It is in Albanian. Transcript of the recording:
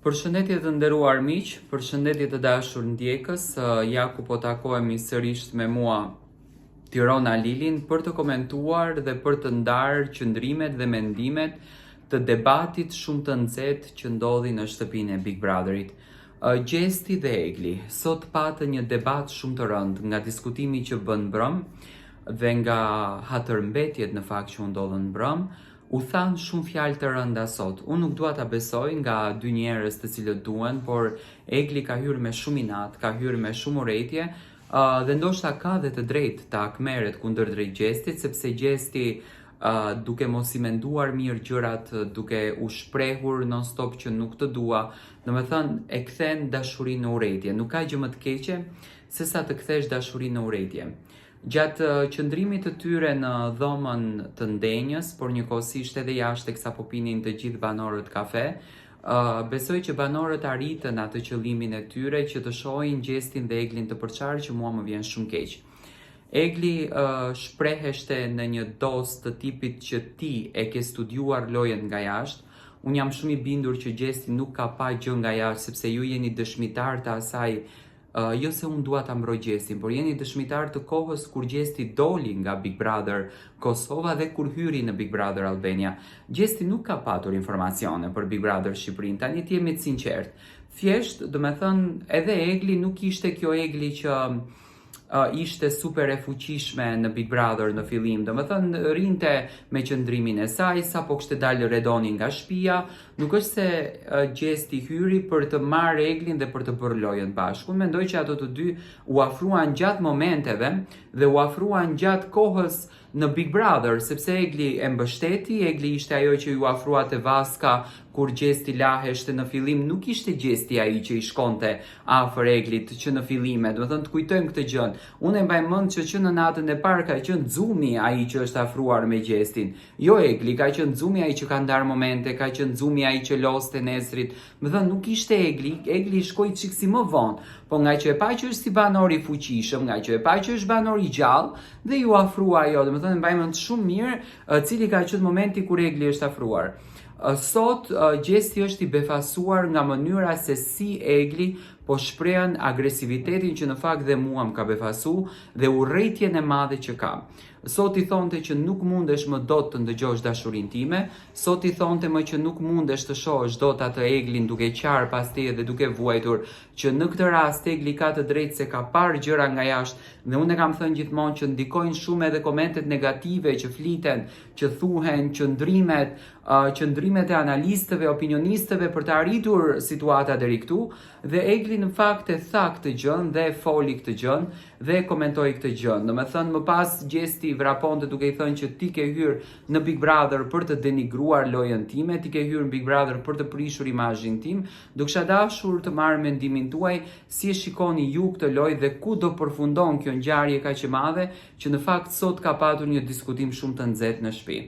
Përshëndetje të nderuar miq, përshëndetje të dashur ndjekës, ja ku po takohemi sërish me mua Tirona Lilin për të komentuar dhe për të ndarë qëndrimet dhe mendimet të debatit shumë të nxehtë që ndodhi në shtëpinë e Big Brotherit. Gjesti dhe Egli sot patë një debat shumë të rëndë nga diskutimi që bën brëm dhe nga hatërmbetjet në fakt që u ndodhën brëm. U thanë shumë fjalë të rënda sot. Unë nuk dua ta besoj nga dy njerëz të cilët duen, por Egli ka hyrë me shumë inat, ka hyrë me shumë urrëtie, dhe ndoshta ka dhe të drejtë ta akmeret kundër drejt Gjestit, sepse Gjesti duke mos i menduar mirë gjërat, duke u shprehur non stop që nuk të dua, domethënë e kthen dashurinë në urrëtie. Nuk ka gjë më të keqe se sa të kthesh dashurinë në urrëtie. Gjatë qëndrimit të tyre në dhomën të ndenjës, por njëkohësisht edhe jashtë teksa po pinin të gjithë banorët kafe, besoj që banorët arritën atë qëllimin e tyre që të shohin Gjestin dhe Eglin të përçarë, që mua më vjen shumë keq. Egli shpreheshte në një dosë të tipit që ti e ke studiuar lojën nga jashtë. Unë jam shumë i bindur që Gjesti nuk ka pa gjë nga jashtë, sepse ju jeni dëshmitar të asaj. Jo se unë dua ta mbroj Gjestin, por jeni dëshmitar të kohës kur Gjesti doli nga Big Brother Kosova dhe kur hyri në Big Brother Albania. Gjesti nuk ka patur informacione për Big Brother Shqipërinë, tani të jemi të sinqertë. Thjesht, do me thënë, edhe Egli nuk ishte kjo Egli që ishte super e fuqishme në Big Brother në fillim, do me thënë rinte me qëndrimin e saj, sa po kështë dalë redoni nga shtëpia. Nuk është se Gjesti hyri për të marrë Eglin dhe për të bërë lojën bashkë. Unë mendoj që ato të dy u afruan gjatë momenteve dhe u afruan gjatë kohës në Big Brother, sepse Egli e mbështeti, Egli ishte ajo që ju afrua te Vaska kur Gjesti laheshte në fillim. Nuk ishte Gjesti ai që i shkonte afër Eglit që në fillime, do të thënë të kujtojmë këtë gjë. Unë e mbaj mend që në natën e parë ka qenë Xumi ai që është afruar me Gjestin. Jo Egli, ka qenë Xumi ai që ka ndarë momente, ka qenë Xumi ai që loste Nesrit. Do të thënë nuk ishte Egli, Egli shkoi çiksi më vonë. Po nga që e pa që është si banor i fuqishëm, nga që e pa që është banor i gjallë dhe ju afrua ajo, do të thënë mbaj mend shumë mirë cili ka qenë momenti kur Egli është afruar. Sot Gjesti është i befasuar nga mënyra se si Egli po shprehen agresivitetin që në fakt dhe mua më ka befasu dhe urrëtitjen e madhe që ka. Sot i thonte që nuk mundesh më dot të ndëgjosh dashurinë time, sot i thonte më që nuk mundesh të shohësh dot atë Eglin duke qarë pas teje dhe duke vuajtur, që në këtë rast Egli ka të drejtë se ka parë gjëra nga jashtë, dhe unë e kam thënë gjithmonë që ndikojnë shumë edhe komentet negative që fliten, që thuhen, qëndrimet e analistëve, opinionistëve për të arritur situata deri këtu, dhe Egli në fakt e tha këtë gjën dhe e foli këtë gjën dhe e komentoi këtë gjën. Domethënë më pas Gjesti vraponte duke i thënë që ti ke hyrë në Big Brother për të denigruar lojën time, ti ke hyrë në Big Brother për të prishur imazhin tim. Do kisha dashur të marr mendimin tuaj, si e shikoni ju këtë lojë dhe ku do përfundon kjo ngjarje kaq e madhe që në fakt sot ka patur një diskutim shumë të nxehtë në shtëpi.